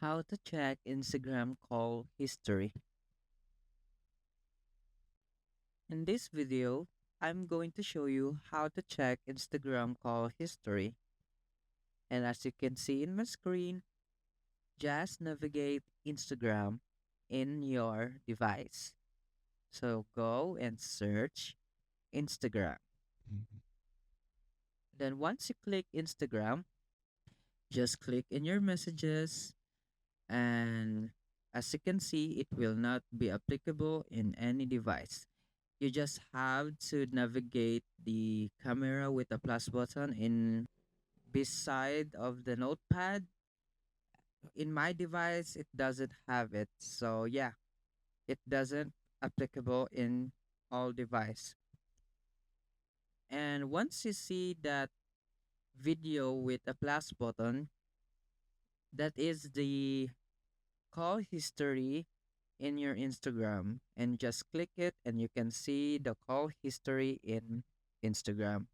How to check Instagram call history. In this video, I'm going to show you how to check Instagram call history. And as you can see in my screen, just navigate Instagram in your device. So go and search Instagram. Then once you click Instagram, just click in your messages, and as you can see, it will not be applicable in any device. You just have to navigate the camera with the plus button in beside of the notepad. In my device, it doesn't have it. So yeah, it doesn't applicable in all device. And once you see that video with a plus button, that is the call history in your Instagram, and just click it and you can see the call history in Instagram.